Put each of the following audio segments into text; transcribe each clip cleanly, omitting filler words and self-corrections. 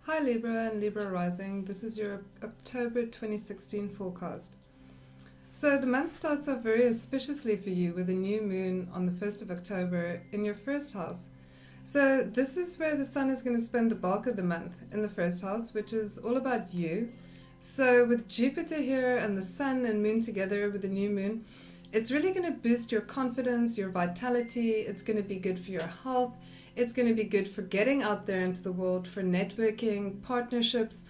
Hi Libra and Libra rising, this is your October 2016 forecast. So the month starts off very auspiciously for you with a new moon on the 1st of October in your first house. So this is where the sun is going to spend the bulk of the month, in the first house, which is all about you. So with Jupiter here and the sun and moon together with the new moon, it's really going to boost your confidence, your vitality. It's going to be good for your health. It's going to be good for getting out there into the world, for networking, partnerships.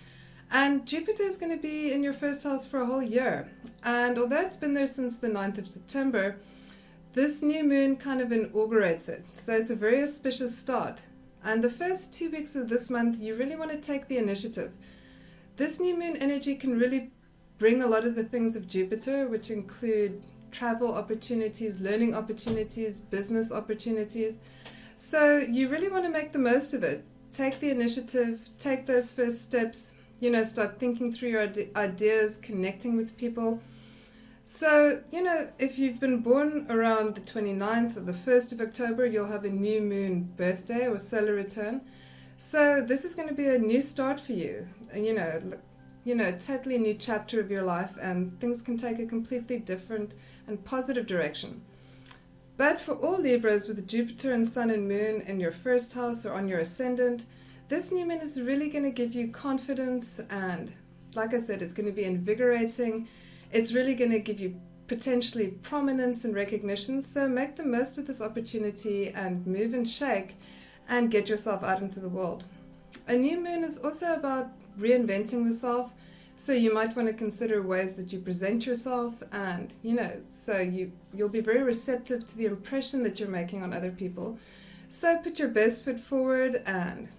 And Jupiter is going to be in your first house for a whole year. And although it's been there since the 9th of September, this new moon kind of inaugurates it. So it's a very auspicious start. And the first 2 weeks of this month, you really want to take the initiative. This new moon energy can really bring a lot of the things of Jupiter, which include travel opportunities, learning opportunities, business opportunities. So you really want to make the most of it. Take the initiative, take those first steps, start thinking through your ideas, connecting with people. So, if you've been born around the 29th or the 1st of October, you'll have a new moon birthday or solar return. So this is going to be a new start for you, a totally new chapter of your life, and things can take a completely different and positive direction. But for all Libras with Jupiter and Sun and Moon in your first house or on your ascendant, this new moon is really going to give you confidence, and like I said, it's going to be invigorating. It's really going to give you potentially prominence and recognition. So make the most of this opportunity and move and shake and get yourself out into the world. A new moon is also about reinventing the self. So you might want to consider ways that you present yourself, and so you'll be very receptive to the impression that you're making on other people. So put your best foot forward and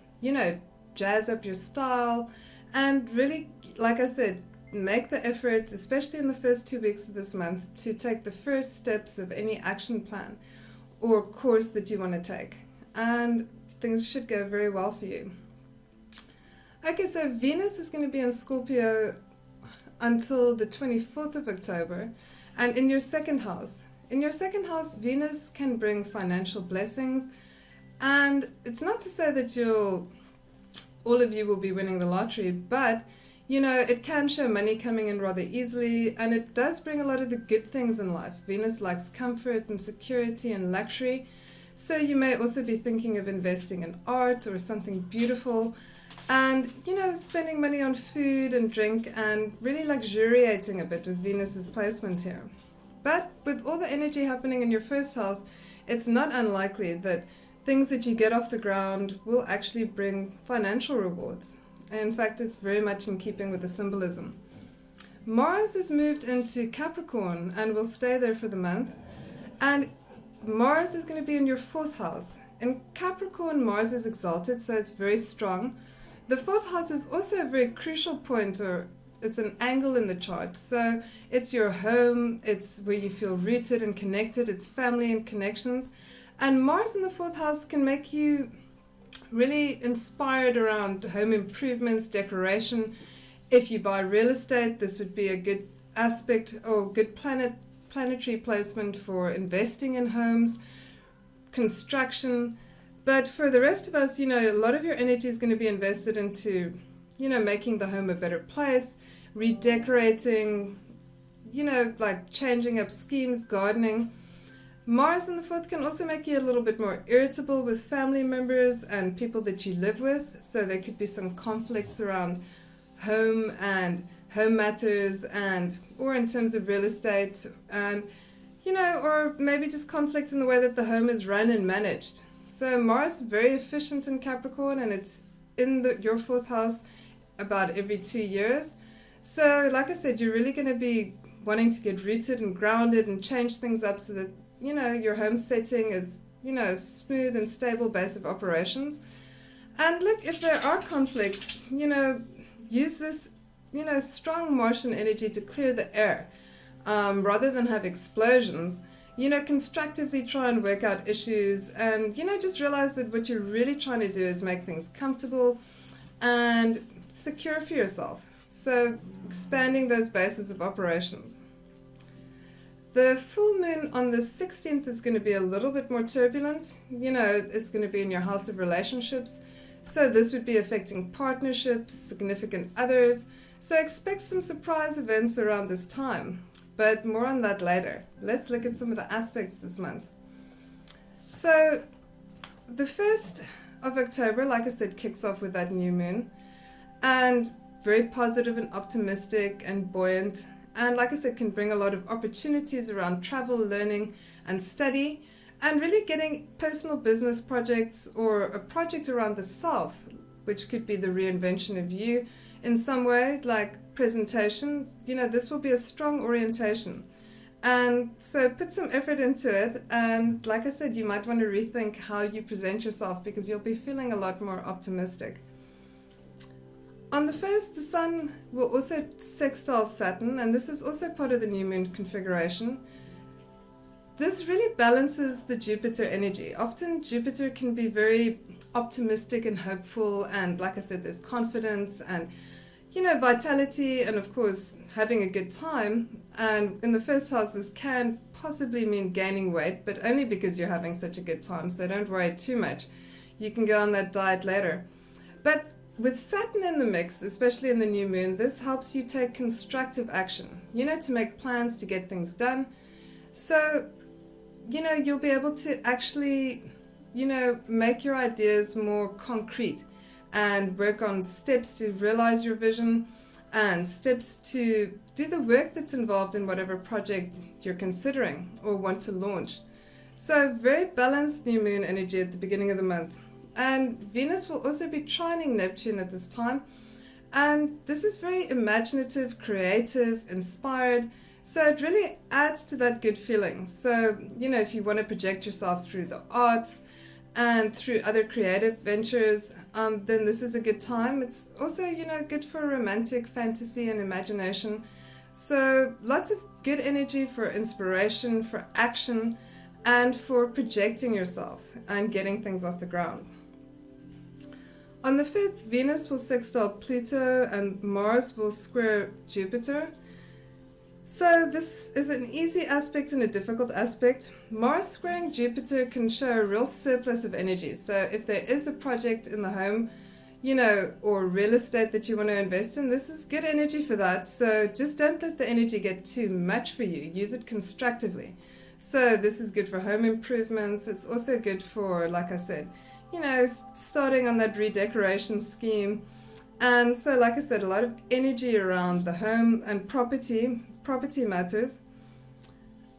jazz up your style, and really, like I said, make the effort, especially in the first 2 weeks of this month, to take the first steps of any action plan or course that you want to take, and things should go very well for you. Okay, so Venus is going to be in Scorpio until the 24th of October, and in your second house. In your second house, Venus can bring financial blessings, and it's not to say that all of you will be winning the lottery, but it can show money coming in rather easily, and it does bring a lot of the good things in life. Venus likes comfort and security and luxury, so you may also be thinking of investing in art or something beautiful, and spending money on food and drink and really luxuriating a bit with Venus's placement here. But with all the energy happening in your first house, it's not unlikely that things that you get off the ground will actually bring financial rewards. In fact, it's very much in keeping with the symbolism. Mars has moved into Capricorn and will stay there for the month, and Mars is going to be in your fourth house. In Capricorn, Mars is exalted, so it's very strong. The fourth house is also a very crucial point, or it's an angle in the chart. So it's your home, it's where you feel rooted and connected, it's family and connections. And Mars in the fourth house can make you really inspired around home improvements, decoration. If you buy real estate, this would be a good aspect or good planetary placement for investing in homes, construction. But for the rest of us, a lot of your energy is going to be invested into, making the home a better place, redecorating, like changing up schemes, gardening. Mars in the fourth can also make you a little bit more irritable with family members and people that you live with. So there could be some conflicts around home and home matters, or in terms of real estate, and, or maybe just conflict in the way that the home is run and managed. So Mars is very efficient in Capricorn, and it's in your fourth house about every 2 years. So like I said, you're really going to be wanting to get rooted and grounded and change things up so that, your home setting is, a smooth and stable base of operations. And look, if there are conflicts, use this, strong Martian energy to clear the air, rather than have explosions. Constructively try and work out issues, and, just realize that what you're really trying to do is make things comfortable and secure for yourself. So expanding those bases of operations. The full moon on the 16th is going to be a little bit more turbulent. You know, it's going to be in your house of relationships. So this would be affecting partnerships, significant others. So expect some surprise events around this time. But more on that later. Let's look at some of the aspects this month. So the 1st of October, like I said, kicks off with that new moon. And very positive and optimistic and buoyant. And like I said, can bring a lot of opportunities around travel, learning, and study, and really getting personal business projects or a project around the self, which could be the reinvention of you in some way, like presentation. You know, this will be a strong orientation. And so put some effort into it. And like I said, you might want to rethink how you present yourself because you'll be feeling a lot more optimistic. On the 1st, the Sun will also sextile Saturn, and this is also part of the new moon configuration. This really balances the Jupiter energy. Often Jupiter can be very optimistic and hopeful, and like I said, there's confidence and, you know, vitality, and of course, having a good time. And in the first house, this can possibly mean gaining weight, but only because you're having such a good time, so don't worry too much. You can go on that diet later. But with Saturn in the mix, especially in the new moon, this helps you take constructive action, you know, to make plans to get things done. So, you know, you'll be able to actually, you know, make your ideas more concrete and work on steps to realize your vision and steps to do the work that's involved in whatever project you're considering or want to launch. So very balanced new moon energy at the beginning of the month. And Venus will also be trining Neptune at this time. And this is very imaginative, creative, inspired. So it really adds to that good feeling. So, you know, if you want to project yourself through the arts and through other creative ventures, then this is a good time. It's also, you know, good for romantic fantasy and imagination. So lots of good energy for inspiration, for action, and for projecting yourself and getting things off the ground. On the 5th, Venus will sextile Pluto and Mars will square Jupiter. So this is an easy aspect and a difficult aspect. Mars squaring Jupiter can show a real surplus of energy. So if there is a project in the home, you know, or real estate that you want to invest in, this is good energy for that. So just don't let the energy get too much for you. Use it constructively. So this is good for home improvements. It's also good for, like I said, you know, starting on that redecoration scheme. And so, like I said, a lot of energy around the home and property matters.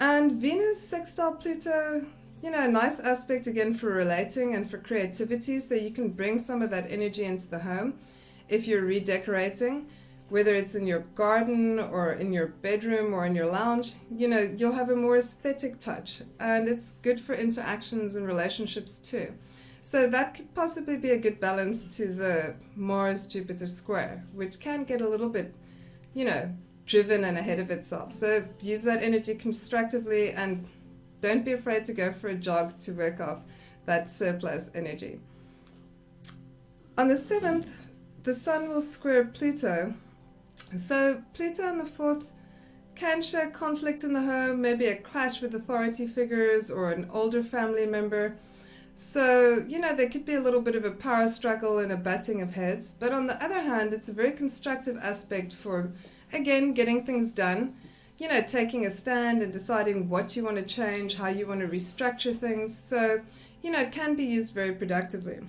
And Venus sextile Pluto, you know, a nice aspect again for relating and for creativity. So you can bring some of that energy into the home if you're redecorating, whether it's in your garden or in your bedroom or in your lounge. You know, you'll have a more aesthetic touch, and it's good for interactions and relationships too. So that could possibly be a good balance to the Mars-Jupiter square, which can get a little bit, you know, driven and ahead of itself. So use that energy constructively and don't be afraid to go for a jog to work off that surplus energy. On the 7th, the Sun will square Pluto. So Pluto on the 4th can show conflict in the home, maybe a clash with authority figures or an older family member. So, you know, there could be a little bit of a power struggle and a butting of heads. But on the other hand, it's a very constructive aspect for, again, getting things done. You know, taking a stand and deciding what you want to change, how you want to restructure things. So, you know, it can be used very productively.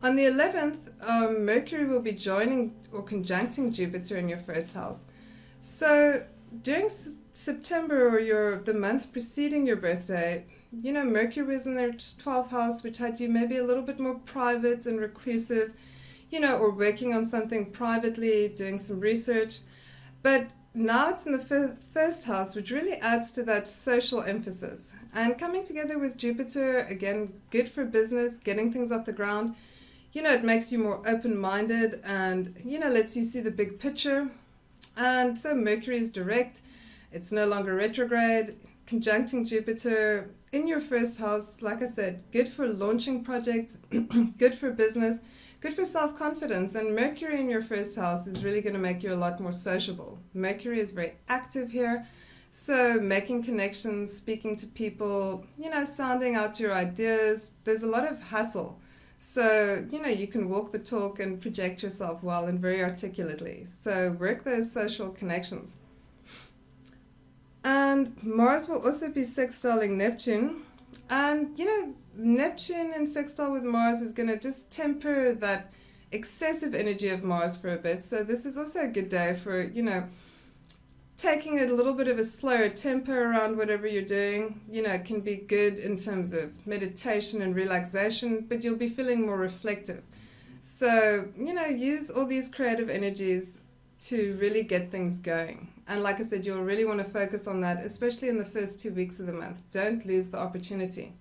On the 11th, Mercury will be joining or conjuncting Jupiter in your first house. So during September or the month preceding your birthday, you know, Mercury was in their 12th house, which had you maybe a little bit more private and reclusive, you know, or working on something privately, doing some research. But now it's in the first house, which really adds to that social emphasis. And coming together with Jupiter, again, good for business, getting things off the ground. You know, it makes you more open-minded and, you know, lets you see the big picture. And so Mercury is direct. It's no longer retrograde. Conjuncting Jupiter in your first house, like I said, good for launching projects, good for business, good for self-confidence. And Mercury in your first house is really going to make you a lot more sociable. Mercury is very active here. So making connections, speaking to people, sounding out your ideas. There's a lot of hassle. So, you can walk the talk and project yourself well and very articulately. So work those social connections. And Mars will also be sextiling Neptune. And, Neptune in sextile with Mars is going to just temper that excessive energy of Mars for a bit. So this is also a good day for, taking a little bit of a slower tempo around whatever you're doing. It can be good in terms of meditation and relaxation, but you'll be feeling more reflective. So, use all these creative energies to really get things going. And like I said, you'll really want to focus on that, especially in the first 2 weeks of the month. Don't lose the opportunity.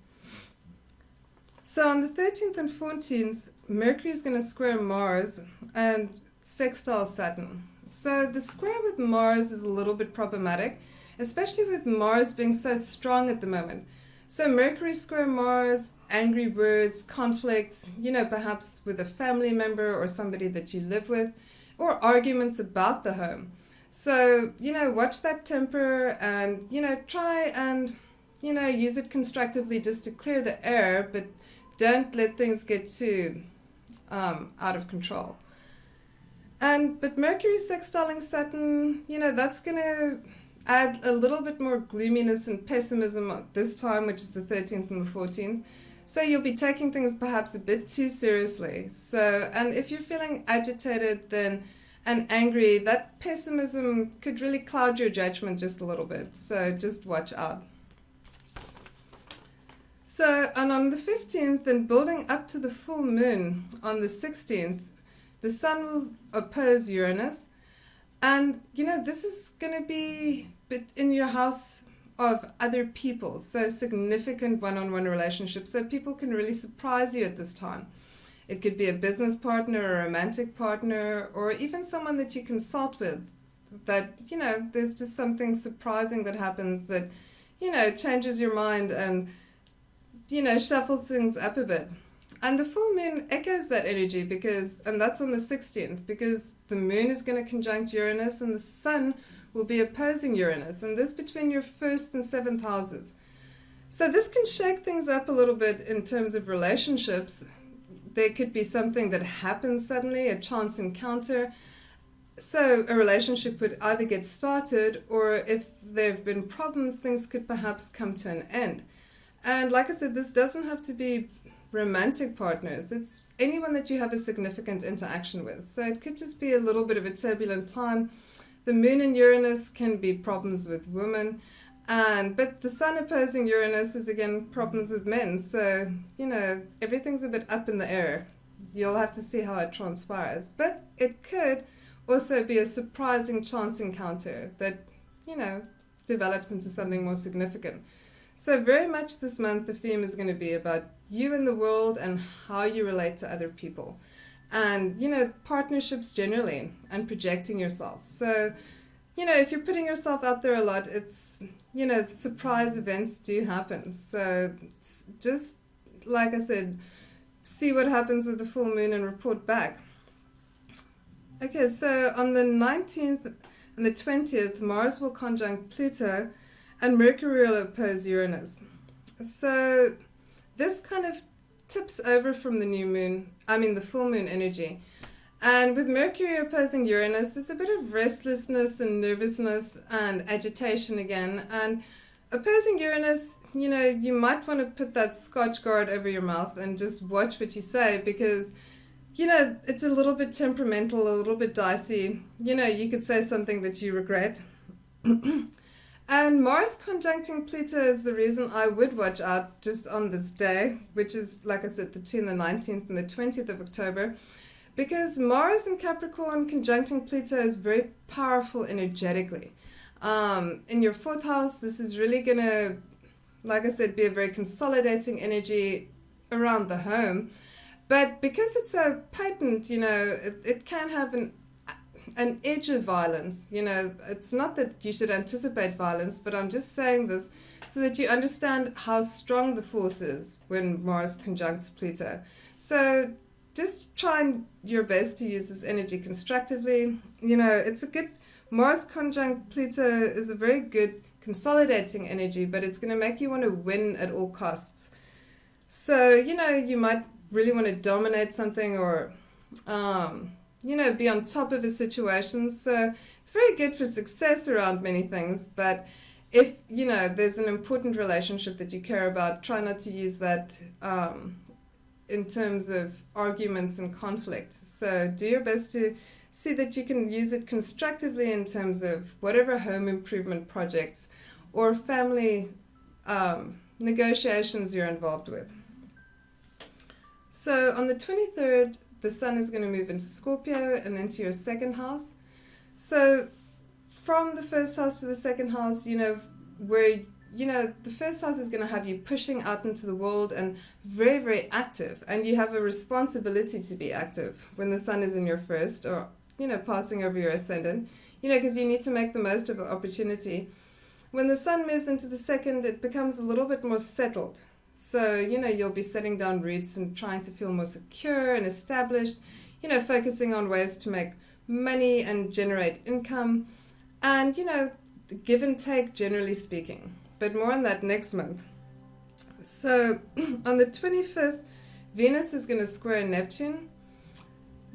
So on the 13th and 14th, Mercury is going to square Mars and sextile Saturn. So the square with Mars is a little bit problematic, especially with Mars being so strong at the moment. So Mercury square Mars, angry words, conflicts, perhaps with a family member or somebody that you live with, or arguments about the home. So, watch that temper and, try and, use it constructively just to clear the air, but don't let things get too out of control. But Mercury sextiling Saturn, that's going to add a little bit more gloominess and pessimism at this time, which is the 13th and the 14th. So you'll be taking things perhaps a bit too seriously. So, and if you're feeling agitated and angry, that pessimism could really cloud your judgment just a little bit. So just watch out. So, and on the 15th and building up to the full moon on the 16th, the Sun will oppose Uranus. And, this is going to be in your house of other people. So significant one-on-one relationships. So people can really surprise you at this time. It could be a business partner, a romantic partner, or even someone that you consult with. That, there's just something surprising that happens that, changes your mind and, shuffles things up a bit. And the full moon echoes that energy and that's on the 16th, because the moon is going to conjunct Uranus and the Sun will be opposing Uranus, and this between your 1st and 7th houses. So this can shake things up a little bit in terms of relationships. There could be something that happens suddenly, a chance encounter. So a relationship would either get started, or if there have been problems, things could perhaps come to an end. And like I said, this doesn't have to be romantic partners. It's anyone that you have a significant interaction with. So it could just be a little bit of a turbulent time. The moon and Uranus can be problems with women. But the Sun opposing Uranus is again problems with men. So, everything's a bit up in the air. You'll have to see how it transpires. But it could also be a surprising chance encounter that, develops into something more significant. So very much this month, the theme is going to be about you in the world and how you relate to other people. And, partnerships generally and projecting yourself. So, if you're putting yourself out there a lot, it's, surprise events do happen. So just, like I said, see what happens with the full moon and report back. Okay, so on the 19th and the 20th, Mars will conjunct Pluto and Mercury will oppose Uranus. So this kind of tips over from the full moon energy. And with Mercury opposing Uranus, there's a bit of restlessness and nervousness and agitation again. And opposing Uranus, you might want to put that Scotch guard over your mouth and just watch what you say, because, it's a little bit temperamental, a little bit dicey. You could say something that you regret. And Mars conjuncting Pluto is the reason I would watch out just on this day, which is, like I said, between the 19th and the 20th of October, because Mars in Capricorn conjuncting Pluto is very powerful energetically. In your 4th house, this is really going to, like I said, be a very consolidating energy around the home. But because it's so potent, it can have an edge of violence. It's not that you should anticipate violence, but I'm just saying this so that you understand how strong the force is when Mars conjuncts Pluto. So just try your best to use this energy constructively. It's a good, Mars conjunct Pluto is a very good consolidating energy, but it's going to make you want to win at all costs. So, you might really want to dominate something or, be on top of a situation. So it's very good for success around many things. But if, there's an important relationship that you care about, try not to use that in terms of arguments and conflict. So do your best to see that you can use it constructively in terms of whatever home improvement projects or family negotiations you're involved with. So on the 23rd, the sun is going to move into Scorpio and into your second house. So from the first house to the second house, where, the first house is going to have you pushing out into the world and very, very active. And you have a responsibility to be active when the sun is in your first or, passing over your ascendant, because you need to make the most of the opportunity. When the sun moves into the second, it becomes a little bit more settled. So, you'll be setting down roots and trying to feel more secure and established, focusing on ways to make money and generate income and, give and take, generally speaking. But more on that next month. So, on the 25th, Venus is going to square Neptune.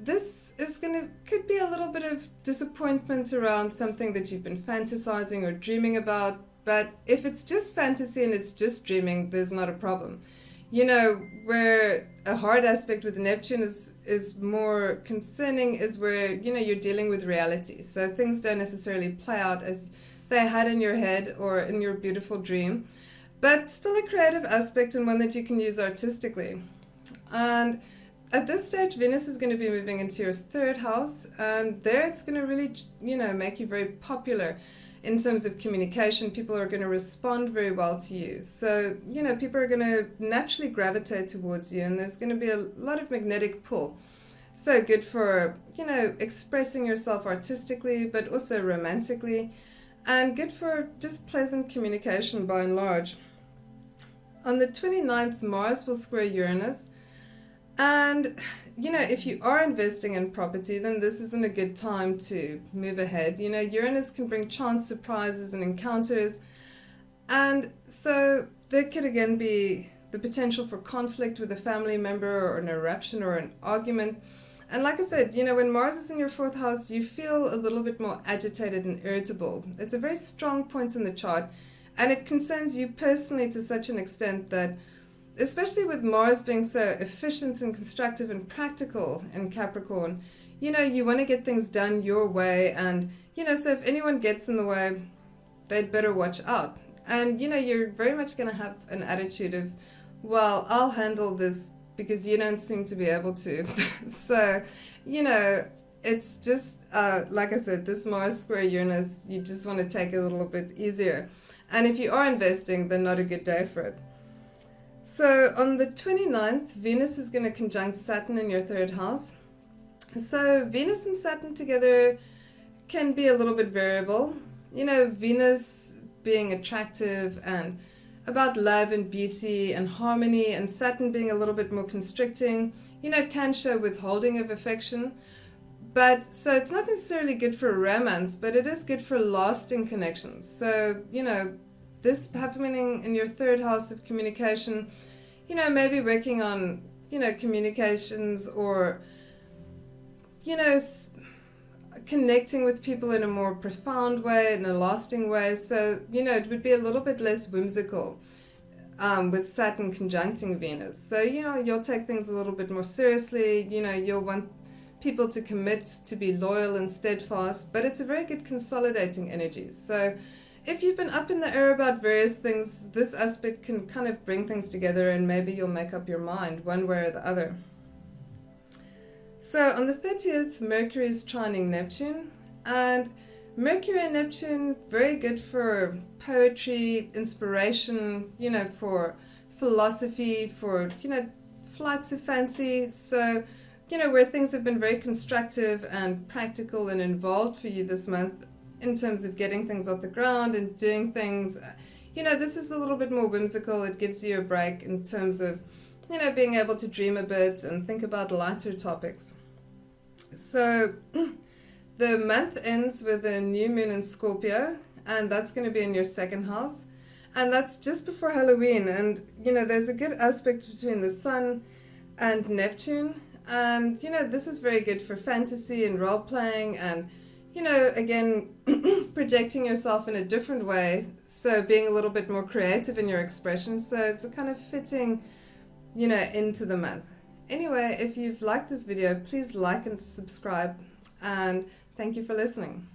This is could be a little bit of disappointment around something that you've been fantasizing or dreaming about. But if it's just fantasy and it's just dreaming, there's not a problem. Where a hard aspect with Neptune is more concerning is where, you're dealing with reality. So things don't necessarily play out as they had in your head or in your beautiful dream, but still a creative aspect and one that you can use artistically. And at this stage, Venus is going to be moving into your third house, and there it's going to really, make you very popular. In terms of communication, people are going to respond very well to you. So, people are going to naturally gravitate towards you, and there's going to be a lot of magnetic pull. So good for, expressing yourself artistically, but also romantically, and good for just pleasant communication by and large. On the 29th, Mars will square Uranus, and if you are investing in property, then this isn't a good time to move ahead. Uranus can bring chance surprises and encounters. And so there could again be the potential for conflict with a family member or an eruption or an argument. And like I said, when Mars is in your fourth house, you feel a little bit more agitated and irritable. It's a very strong point in the chart, and it concerns you personally to such an extent that, especially with Mars being so efficient and constructive and practical in Capricorn, you want to get things done your way. And, so if anyone gets in the way, they'd better watch out. And, you're very much going to have an attitude of, well, I'll handle this because you don't seem to be able to. So, it's just, like I said, this Mars square Uranus, you just want to take it a little bit easier. And if you are investing, then not a good day for it. So on the 29th, Venus is going to conjunct Saturn in your third house. So Venus and Saturn together can be a little bit variable. Venus being attractive and about love and beauty and harmony, and Saturn being a little bit more constricting. It can show withholding of affection. But so it's not necessarily good for romance, but it is good for lasting connections. So, this happening in your third house of communication, maybe working on, communications or, connecting with people in a more profound way, in a lasting way. So, it would be a little bit less whimsical with Saturn conjuncting Venus. So, you'll take things a little bit more seriously. You'll want people to commit, to be loyal and steadfast, but it's a very good consolidating energy. So if you've been up in the air about various things, this aspect can kind of bring things together, and maybe you'll make up your mind one way or the other. So on the 30th, Mercury is trining Neptune, and Mercury and Neptune, very good for poetry, inspiration, for philosophy, for, flights of fancy. So, where things have been very constructive and practical and involved for you this month in terms of getting things off the ground and doing things, this is a little bit more whimsical. It gives you a break in terms of, being able to dream a bit and think about lighter topics. So the month ends with a new moon in Scorpio, and that's going to be in your second house. And that's just before Halloween. And, you know, there's a good aspect between the Sun and Neptune. And, you know, this is very good for fantasy and role-playing and, you know, again, projecting yourself in a different way. So being a little bit more creative in your expression. So it's a kind of fitting, you know, into the month. Anyway, if you've liked this video, please like and subscribe. And thank you for listening.